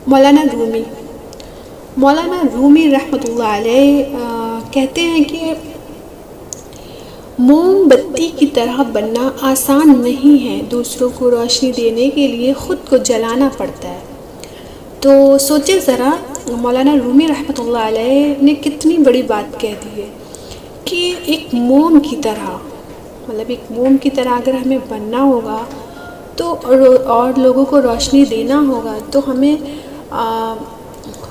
مولانا رومی رحمۃ اللہ علیہ کہتے ہیں کہ موم بتی کی طرح بننا آسان نہیں ہے، دوسروں کو روشنی دینے کے لیے خود کو جلانا پڑتا ہے۔ تو سوچے ذرا، مولانا رومی رحمۃ اللہ علیہ نے کتنی بڑی بات کہہ دی ہے کہ ایک موم کی طرح اگر ہمیں بننا ہوگا تو اور لوگوں کو روشنی دینا ہوگا تو ہمیں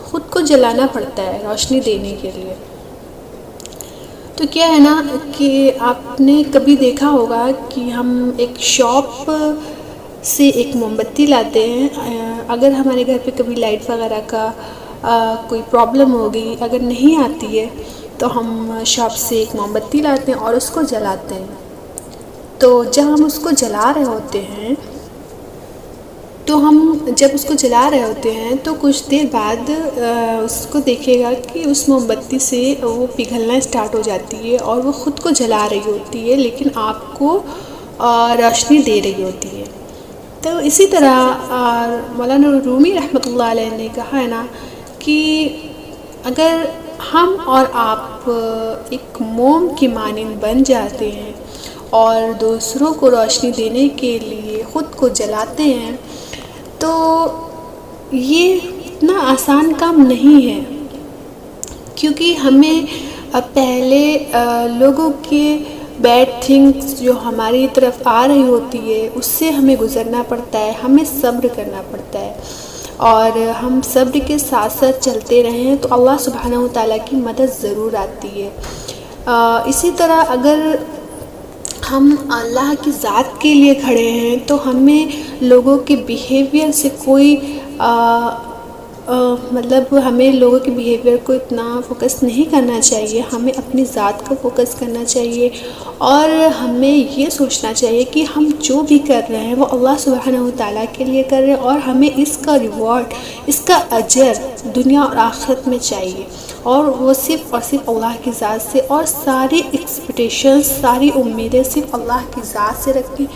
خود کو جلانا پڑتا ہے روشنی دینے کے لیے۔ تو کیا ہے نا کہ آپ نے کبھی دیکھا ہوگا کہ ہم ایک شاپ سے ایک موم بتی لاتے ہیں، اگر ہمارے گھر پہ کبھی لائٹ وغیرہ کا کوئی پرابلم ہوگی، اگر نہیں آتی ہے تو ہم شاپ سے ایک موم بتی لاتے ہیں اور اس کو جلاتے ہیں۔ تو جب ہم اس کو جلا رہے ہوتے ہیں تو کچھ دیر بعد اس کو دیکھے گا کہ اس موم بتی سے وہ پگھلنا اسٹارٹ ہو جاتی ہے اور وہ خود کو جلا رہی ہوتی ہے، لیکن آپ کو روشنی دے رہی ہوتی ہے۔ تو اسی طرح مولانا رومی رحمۃ اللہ علیہ نے کہا ہے نا کہ اگر ہم اور آپ ایک موم کی مانند بن جاتے ہیں اور دوسروں کو روشنی دینے کے لیے خود کو جلاتے ہیں تو یہ اتنا آسان کام نہیں ہے، کیونکہ ہمیں پہلے لوگوں کے بیڈ تھنگس جو ہماری طرف آ رہی ہوتی ہے اس سے ہمیں گزرنا پڑتا ہے، ہمیں صبر کرنا پڑتا ہے، اور ہم صبر کے ساتھ ساتھ چلتے رہیں تو اللہ سبحانہ و تعالیٰ کی مدد ضرور آتی ہے۔ اسی طرح اگر ہم اللہ کی ذات کے لیے کھڑے ہیں تو ہمیں لوگوں کے بیہیویئر سے کوئی ہمیں لوگوں کے بیہیویئر کو اتنا فوکس نہیں کرنا چاہیے، ہمیں اپنی ذات کو فوکس کرنا چاہیے، اور ہمیں یہ سوچنا چاہیے کہ ہم جو بھی کر رہے ہیں وہ اللہ سبحانہ و تعالیٰ کے لیے کر رہے ہیں، اور ہمیں اس کا ریوارڈ، اس کا اجر دنیا اور آخرت میں چاہیے، اور وہ صرف اور صرف اللہ کی ذات سے، اور ساری ایکسپیکٹیشنز، ساری امیدیں صرف اللہ کی ذات سے رکھیں،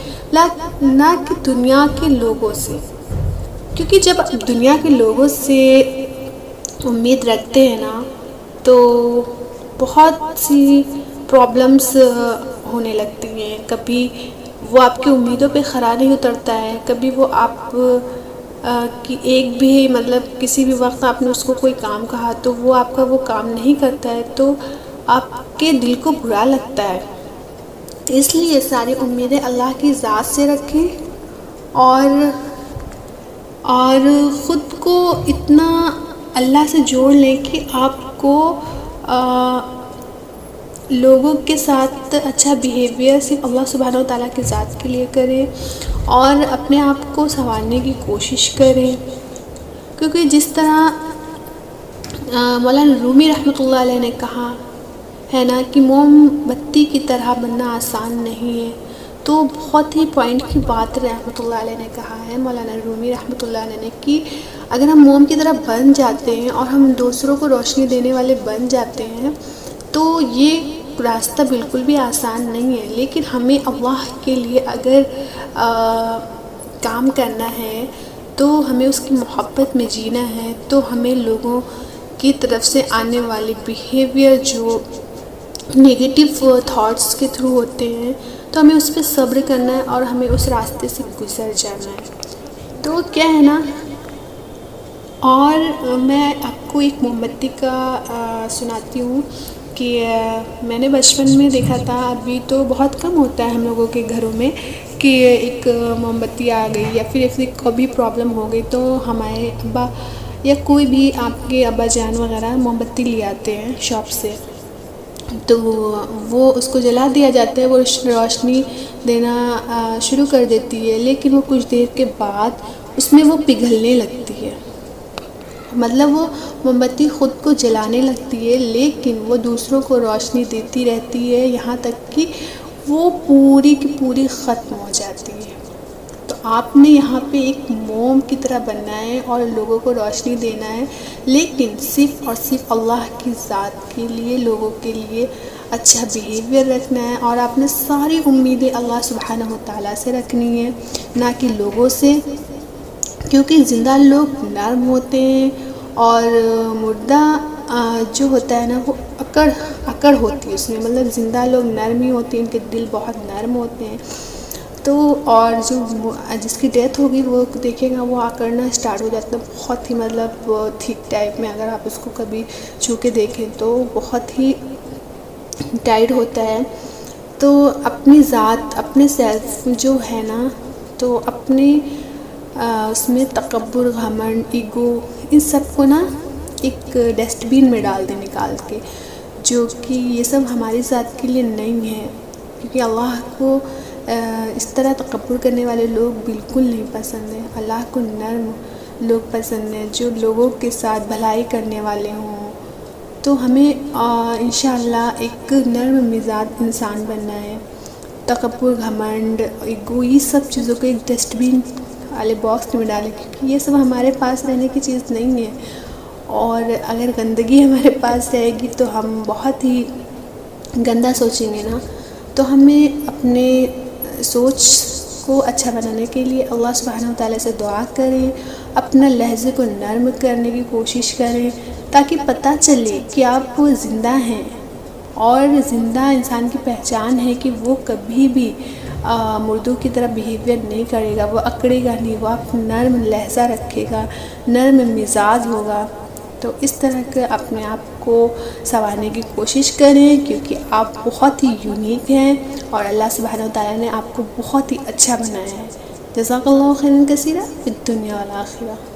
نہ کہ دنیا کے لوگوں سے، کیونکہ جب دنیا کے لوگوں سے امید رکھتے ہیں نا تو بہت سی پرابلمس ہونے لگتی ہیں، کبھی وہ آپ کی امیدوں پہ کھرا نہیں اترتا ہے، کبھی وہ آپ کی ایک بھی کسی بھی وقت آپ نے اس کو کوئی کام کہا تو وہ آپ کا وہ کام نہیں کرتا ہے تو آپ کے دل کو برا لگتا ہے۔ اس لیے ساری امیدیں اللہ کی ذات سے رکھیں، اور خود کو اتنا اللہ سے جوڑ لیں کہ آپ کو لوگوں کے ساتھ اچھا بیہیویئر صرف اللہ سبحانہ و تعالیٰ کی ذات کے لیے کریں، اور اپنے آپ کو سنوارنے کی کوشش کریں، کیونکہ جس طرح مولانا رومی رحمۃ اللہ علیہ نے کہا ہے نا کہ موم بتی کی طرح بننا آسان نہیں ہے، تو بہت ہی پوائنٹ کی بات رحمۃ اللہ علیہ نے کہا ہے مولانا رومی رحمۃ اللہ علیہ نے کہ اگر ہم موم کی طرح بن جاتے ہیں اور ہم دوسروں کو روشنی دینے والے بن جاتے ہیں تو یہ راستہ بالکل بھی آسان نہیں ہے، لیکن ہمیں اللہ کے لیے اگر کام کرنا ہے تو ہمیں اس کی محبت میں جینا ہے، تو ہمیں لوگوں کی طرف سے آنے والے بیہیویئر جو نیگیٹو تھاٹس کے تھرو ہوتے ہیں تو ہمیں اس پہ صبر کرنا ہے اور ہمیں اس راستے سے گزر جانا ہے۔ تو کیا ہے نا، اور میں آپ کو ایک موم بتی کا سناتی ہوں کہ میں نے بچپن میں دیکھا تھا، ابھی تو بہت کم ہوتا ہے ہم لوگوں کے گھروں میں کہ ایک موم بتی آ گئی یا پھر کبھی پرابلم ہو گئی تو ہمارے ابا یا کوئی بھی آپ کے ابا جان وغیرہ موم بتی لے آتے ہیں شاپ سے، تو وہ اس کو جلا دیا جاتا ہے، وہ روشنی دینا شروع کر دیتی ہے، لیکن وہ کچھ دیر کے بعد اس میں وہ پگھلنے لگتی ہے، وہ موم بتی خود کو جلانے لگتی ہے لیکن وہ دوسروں کو روشنی دیتی رہتی ہے یہاں تک کہ وہ پوری کی پوری ختم ہو جاتی ہے۔ تو آپ نے یہاں پہ ایک موم کی طرح بننا ہے اور لوگوں کو روشنی دینا ہے، لیکن صرف اور صرف اللہ کی ذات کے لیے، لوگوں کے لیے اچھا بیہیویئر رکھنا ہے، اور آپ نے ساری امیدیں اللہ سبحانہ و تعالیٰ سے رکھنی ہے، نہ کہ لوگوں سے، کیونکہ زندہ لوگ نرم ہوتے ہیں اور مردہ جو ہوتا ہے نا وہ اکڑ ہوتی ہے اس میں، مطلب زندہ لوگ نرم ہی ہوتے ہیں، ان کے دل بہت نرم ہوتے ہیں. تو اور جو جس کی ڈیتھ ہوگی وہ دیکھے گا وہ اکڑنا اسٹارٹ ہو جاتا ہے، بہت ہی مطلب تھک ٹائپ میں. اگر آپ اس کو کبھی چھو کے دیکھیں تو بہت ہی ٹائٹ ہوتا ہے. تو اپنی ذات، اپنے سیلف جو ہے نا، تو اپنے اس میں تکبر، گھمنڈ، ایگو، ان سب کو نا ایک ڈسٹ بین میں ڈال دیں نکال کے، جو کہ یہ سب ہماری ذات کے لیے نہیں ہے. کیونکہ اللہ کو اس طرح تکبر کرنے والے لوگ بالکل نہیں پسند ہیں. اللہ کو نرم لوگ پسند ہیں، جو لوگوں کے ساتھ بھلائی کرنے والے ہوں. تو ہمیں انشاءاللہ ایک نرم مزاج انسان بننا ہے. تکبر، گھمنڈ، ایگو، یہ سب چیزوں کو ایک ڈسٹ بین والے باکس میں ڈالیں، کیونکہ یہ سب ہمارے پاس رہنے کی چیز نہیں ہے. اور اگر گندگی ہمارے پاس رہے گی تو ہم بہت ہی گندا سوچیں گے نا. تو ہمیں اپنے سوچ کو اچھا بنانے کے لیے اللہ سبحانہ وتعالیٰ سے دعا کریں، اپنا لہجے کو نرم کرنے کی کوشش کریں، تاکہ پتہ چلے کہ آپ زندہ ہیں. اور زندہ انسان کی پہچان ہے کہ وہ کبھی بھی مردوں کی طرح بیہیویئر نہیں کرے گا، وہ اکڑے گا نہیں، وہ آپ نرم لہجہ رکھے گا، نرم مزاج ہوگا. تو اس طرح کے اپنے آپ کو سنوارنے کی کوشش کریں، کیونکہ آپ بہت ہی یونیک ہیں اور اللہ سبحانہ وتعالیٰ نے آپ کو بہت ہی اچھا بنایا ہے. جزاک اللہ خیرا کثیرا فی الدنیا والآخرہ.